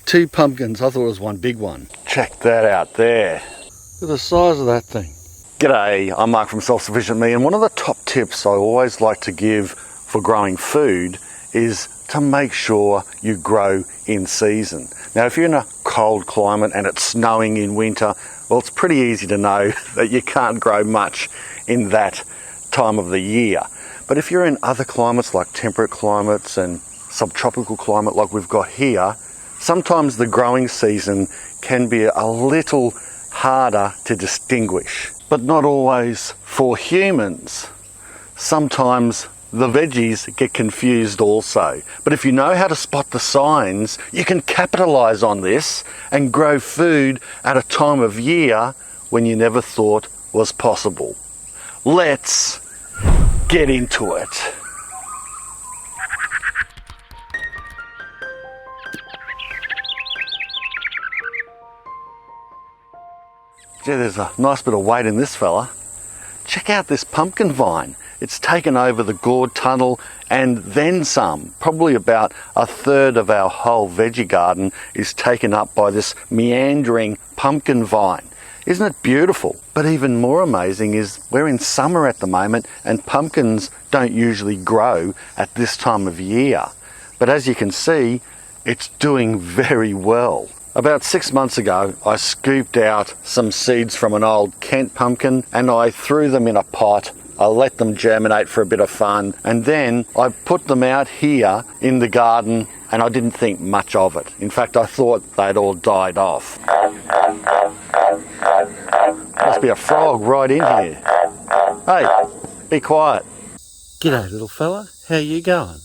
2 pumpkins. I thought it was one big one. Check that out there. Look at the size of that thing. G'day, I'm Mark from Self-Sufficient Me, and one of the top tips I always like to give for growing food is to make sure you grow in season. Now, if you're in a cold climate and it's snowing in winter, well, it's pretty easy to know that you can't grow much in that time of the year. But if you're in other climates like temperate climates and subtropical climate like we've got here, sometimes the growing season can be a little harder to distinguish. But not always for humans. Sometimes the veggies get confused also. But if you know how to spot the signs, you can capitalize on this and grow food at a time of year when you never thought was possible. Let's get into it. Gee, there's a nice bit of weight in this fella. Check out this pumpkin vine. It's taken over the gourd tunnel and then some. Probably about a third of our whole veggie garden is taken up by this meandering pumpkin vine. Isn't it beautiful? But even more amazing is we're in summer at the moment and pumpkins don't usually grow at this time of year. But as you can see, it's doing very well. About 6 months ago, I scooped out some seeds from an old Kent pumpkin and I threw them in a pot. I let them germinate for a bit of fun, and then I put them out here in the garden and I didn't think much of it. In fact, I thought they'd all died off. Must be a frog right in here. Hey, be quiet. G'day, little fella. How you going?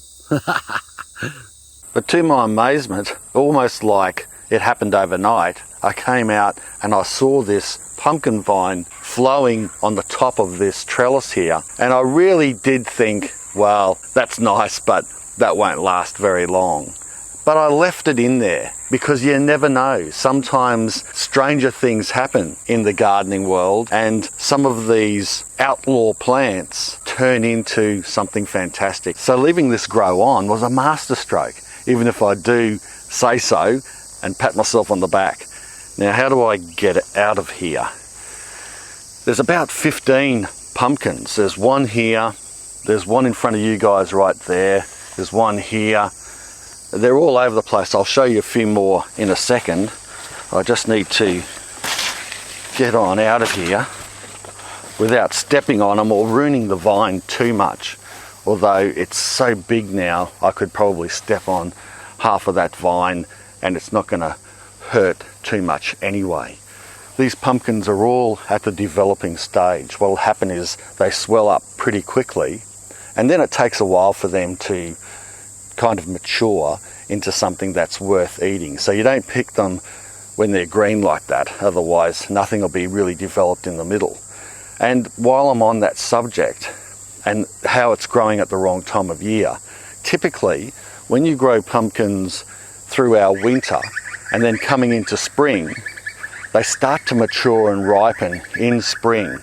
But to my amazement, almost like it happened overnight, I came out and I saw this pumpkin vine flowing on the top of this trellis here. And I really did think, well, that's nice, but that won't last very long. But I left it in there because you never know. Sometimes stranger things happen in the gardening world and some of these outlaw plants turn into something fantastic. So leaving this grow on was a masterstroke, even if I do say so and pat myself on the back. Now, how do I get it out of here? There's about 15 pumpkins. There's one here, there's one in front of you guys right there, there's one here. They're all over the place. I'll show you a few more in a second. I just need to get on out of here without stepping on them or ruining the vine too much. Although it's so big now, I could probably step on half of that vine and it's not going to hurt too much anyway. These pumpkins are all at the developing stage. What will happen is they swell up pretty quickly and then it takes a while for them to kind of mature into something that's worth eating. So you don't pick them when they're green like that, otherwise nothing will be really developed in the middle. And while I'm on that subject and how it's growing at the wrong time of year, typically when you grow pumpkins through our winter and then coming into spring, they start to mature and ripen in spring.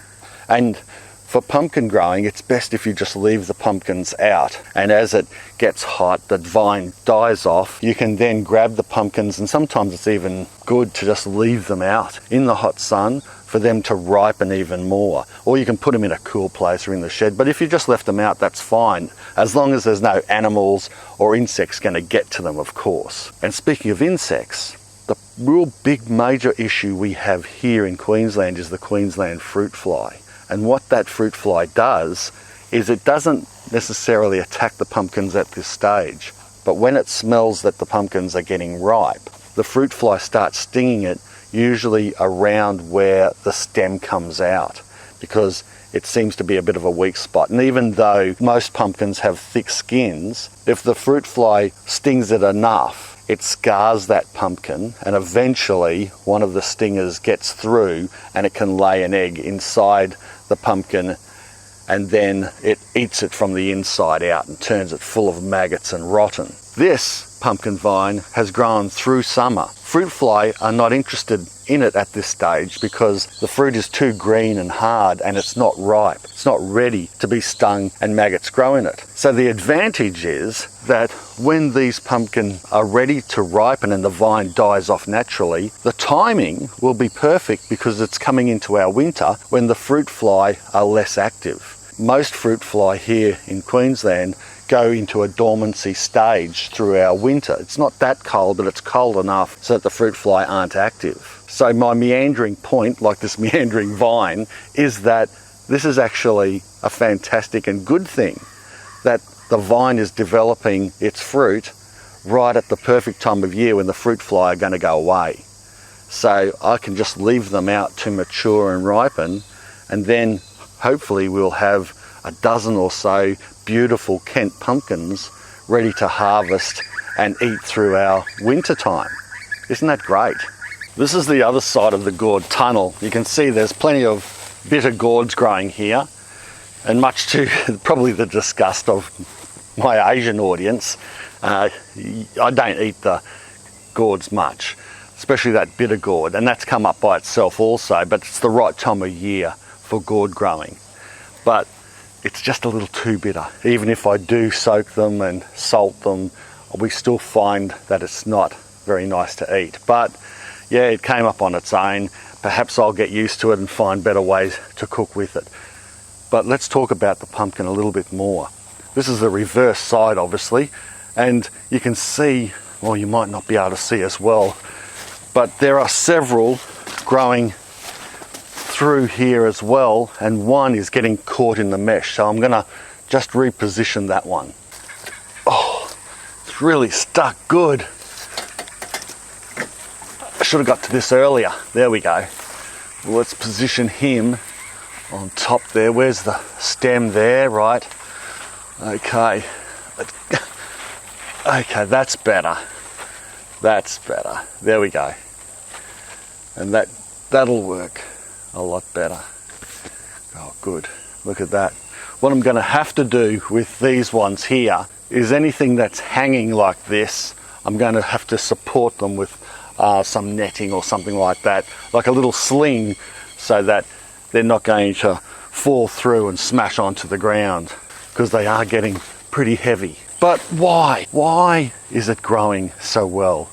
And for pumpkin growing, it's best if you just leave the pumpkins out. And as it gets hot, the vine dies off. You can then grab the pumpkins, and sometimes it's even good to just leave them out in the hot sun for them to ripen even more. Or you can put them in a cool place or in the shed. But if you just left them out, that's fine, as long as there's no animals or insects going to get to them, of course. And speaking of insects, the real big major issue we have here in Queensland is the Queensland fruit fly. And what that fruit fly does is it doesn't necessarily attack the pumpkins at this stage, but when it smells that the pumpkins are getting ripe, the fruit fly starts stinging it, usually around where the stem comes out, because it seems to be a bit of a weak spot. And even though most pumpkins have thick skins, if the fruit fly stings it enough, it scars that pumpkin, and eventually one of the stingers gets through and it can lay an egg inside the pumpkin, and then it eats it from the inside out and turns it full of maggots and rotten. This pumpkin vine has grown through summer. Fruit fly are not interested in it at this stage because the fruit is too green and hard and it's not ripe. It's not ready to be stung and maggots grow in it. So the advantage is that when these pumpkin are ready to ripen and the vine dies off naturally, the timing will be perfect because it's coming into our winter when the fruit fly are less active. Most fruit fly here in Queensland go into a dormancy stage through our winter. It's not that cold, but it's cold enough so that the fruit fly aren't active. So my meandering point, like this meandering vine, is that this is actually a fantastic and good thing, that the vine is developing its fruit right at the perfect time of year when the fruit fly are going to go away. So I can just leave them out to mature and ripen, and then hopefully we'll have a dozen or so beautiful Kent pumpkins ready to harvest and eat through our winter time. Isn't that great? This is the other side of the gourd tunnel. You can see there's plenty of bitter gourds growing here, and much to probably the disgust of my Asian audience, I don't eat the gourds much, especially that bitter gourd, and that's come up by itself also, but it's the right time of year for gourd growing. But it's just a little too bitter. Even if I do soak them and salt them, we still find that it's not very nice to eat. But yeah, it came up on its own. Perhaps I'll get used to it and find better ways to cook with it. But let's talk about the pumpkin a little bit more. This is the reverse side, obviously, and you can see, well, you might not be able to see as well, but there are several growing through here as well, and one is getting caught in the mesh, so I'm going to just reposition that one. Oh, it's really stuck good. I should have got to this earlier. There we go. Well, let's position him on top there. Where's the stem there? Right. Okay. Okay, that's better. That's better. There we go. And that'll work a lot better. Oh, good. Look at that. What I'm going to have to do with these ones here is anything that's hanging like this, I'm going to have to support them with some netting or something like that, like a little sling, so that they're not going to fall through and smash onto the ground, because they are getting pretty heavy. But why? Why is it growing so well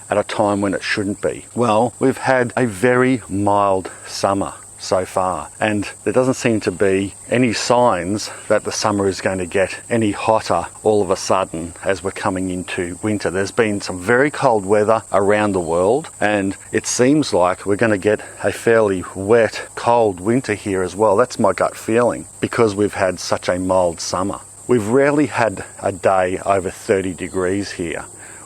at a time when it shouldn't be? Well, we've had a very mild summer so far, and there doesn't seem to be any signs that the summer is going to get any hotter all of a sudden as we're coming into winter. There's been some very cold weather around the world, and it seems like we're going to get a fairly wet, cold winter here as well. That's my gut feeling, because we've had such a mild summer. We've rarely had a day over 30 degrees here,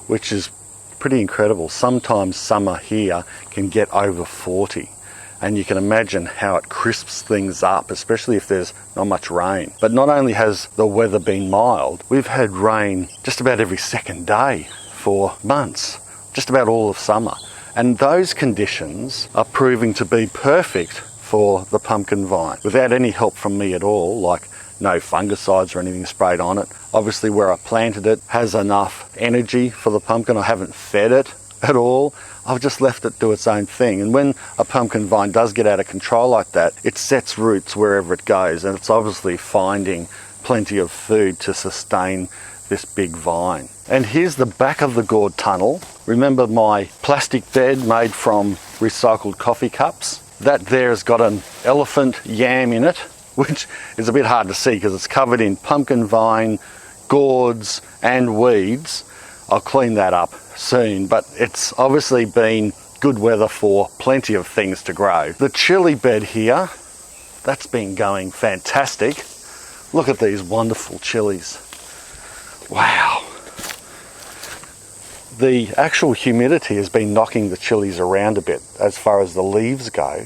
which is pretty incredible. Sometimes summer here can get over 40. And you can imagine how it crisps things up, especially if there's not much rain. But not only has the weather been mild, we've had rain just about every second day for months, just about all of summer. And those conditions are proving to be perfect for the pumpkin vine, without any help from me at all, like no fungicides or anything sprayed on it. Obviously where I planted it has enough energy for the pumpkin. I haven't fed it at all. I've just left it do its own thing. And when a pumpkin vine does get out of control like that, it sets roots wherever it goes, and it's obviously finding plenty of food to sustain this big vine. And here's the back of the gourd tunnel. Remember my plastic bed made from recycled coffee cups? That there has got an elephant yam in it, which is a bit hard to see because it's covered in pumpkin vine, gourds and weeds. I'll clean that up soon, but it's obviously been good weather for plenty of things to grow. The chili bed here, that's been going fantastic. Look at these wonderful chilies. Wow. The actual humidity has been knocking the chilies around a bit as far as the leaves go,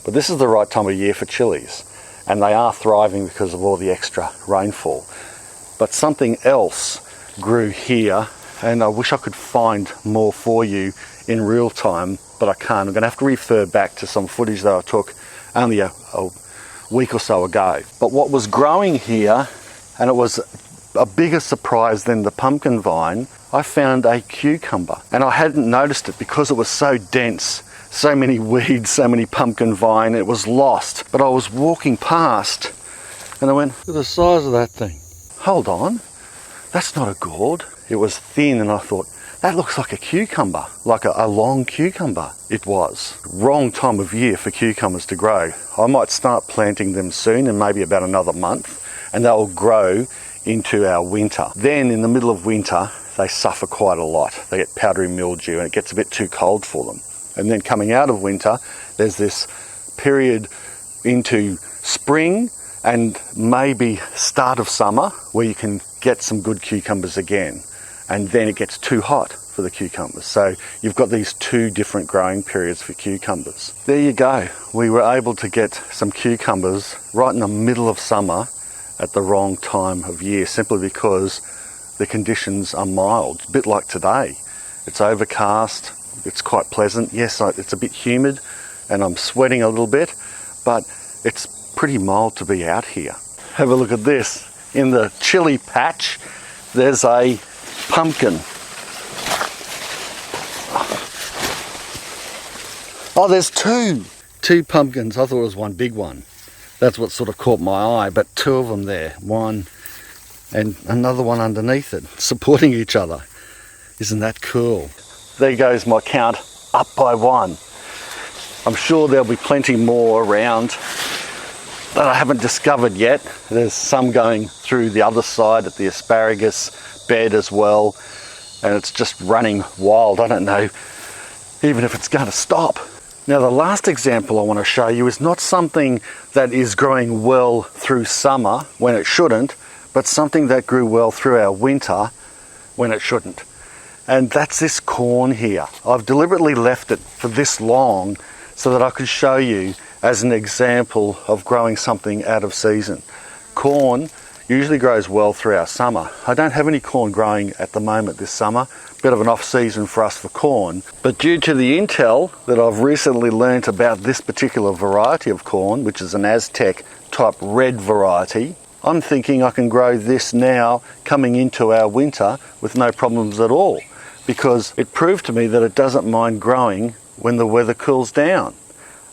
but this is the right time of year for chilies, and they are thriving because of all the extra rainfall. But something else grew here, and I wish I could find more for you in real time, but I can't. I'm going to have to refer back to some footage that I took only a week or so ago. But what was growing here, and it was a bigger surprise than the pumpkin vine, I found a cucumber. And I hadn't noticed it because it was so dense, so many weeds, so many pumpkin vine, it was lost. But I was walking past and I went, look at the size of that thing. Hold on, that's not a gourd. It was thin and I thought, that looks like a cucumber, like a long cucumber. It was. Wrong time of year for cucumbers to grow. I might start planting them soon in maybe about another month, and they'll grow into our winter. Then in the middle of winter, they suffer quite a lot. They get powdery mildew and it gets a bit too cold for them. And then coming out of winter, there's this period into spring and maybe start of summer where you can get some good cucumbers again. And then it gets too hot for the cucumbers. So you've got these two different growing periods for cucumbers. There you go. We were able to get some cucumbers right in the middle of summer at the wrong time of year, simply because the conditions are mild, a bit like today. It's overcast, it's quite pleasant. Yes, it's a bit humid and I'm sweating a little bit, but it's pretty mild to be out here. Have a look at this. In the chili patch, there's a pumpkin. Oh, there's two pumpkins. I thought it was one big one. That's what sort of caught my eye, but two of them there, one and another one underneath it, supporting each other. Isn't that cool? There goes my count, up by one. I'm sure there'll be plenty more around that I haven't discovered yet. There's some going through the other side at the asparagus bed as well, and it's just running wild. I don't know even if it's going to stop. Now the last example I want to show you is not something that is growing well through summer when it shouldn't, but something that grew well through our winter when it shouldn't. And that's this corn here. I've deliberately left it for this long so that I could show you as an example of growing something out of season. Corn usually grows well through our summer. I don't have any corn growing at the moment this summer. Bit of an off season for us for corn. But due to the intel that I've recently learnt about this particular variety of corn, which is an Aztec type red variety, I'm thinking I can grow this now coming into our winter with no problems at all, because it proved to me that it doesn't mind growing when the weather cools down.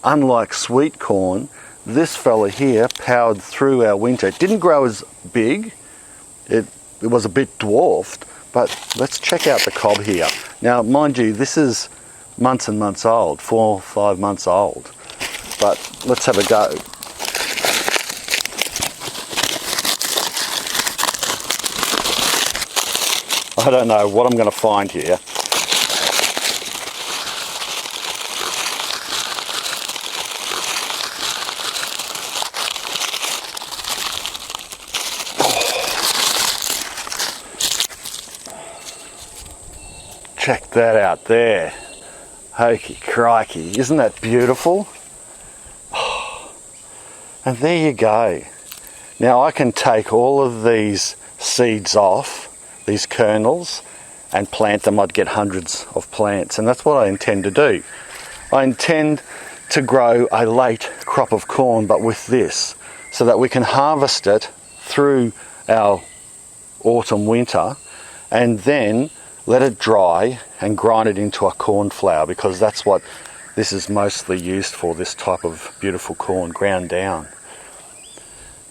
Unlike sweet corn, this fella here powered through our winter. It didn't grow as big, it was a bit dwarfed, but let's check out the cob here. Now mind you, this is months and months old, 4 or 5 months old, but let's have a go. I don't know what I'm going to find here. Check that out there. Hokey crikey, isn't that beautiful? And there you go. Now I can take all of these seeds off, these kernels, and plant them. I'd get hundreds of plants, and that's what I intend to do. I intend to grow a late crop of corn, but with this, so that we can harvest it through our autumn winter and then let it dry and grind it into a corn flour, because that's what this is mostly used for, this type of beautiful corn ground down.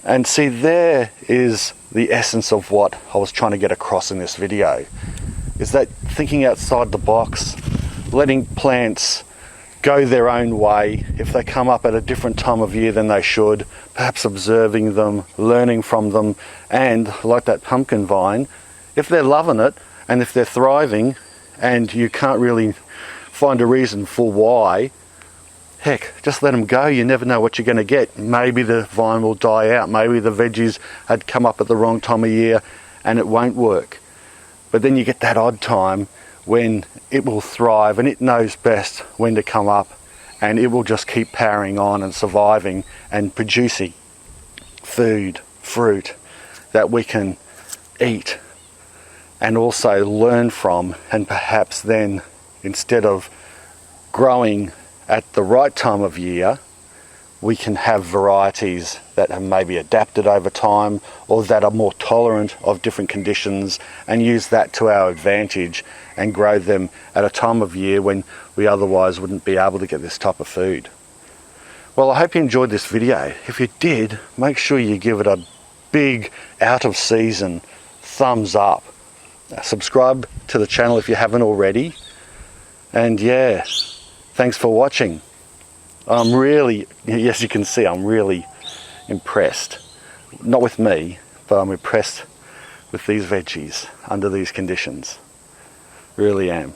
And see, there is the essence of what I was trying to get across in this video, is that thinking outside the box, letting plants go their own way. If they come up at a different time of year than they should, perhaps observing them, learning from them, and like that pumpkin vine, if they're loving it and if they're thriving and you can't really find a reason for why, heck, just let them go. You never know what you're going to get. Maybe the vine will die out. Maybe the veggies had come up at the wrong time of year and it won't work. But then you get that odd time when it will thrive and it knows best when to come up, and it will just keep powering on and surviving and producing food, fruit that we can eat and also learn from, and perhaps then, instead of growing at the right time of year, we can have varieties that have maybe adapted over time or that are more tolerant of different conditions, and use that to our advantage and grow them at a time of year when we otherwise wouldn't be able to get this type of food. Well, I hope you enjoyed this video. If you did, make sure you give it a big out of season thumbs up. Subscribe to the channel if you haven't already. And yeah, thanks for watching. I'm really, as you can see, I'm really impressed. Not with me, but I'm impressed with these veggies under these conditions. Really am.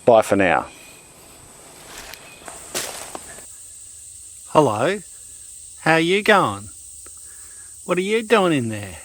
Bye for now. Hello, how you going? What are you doing in there?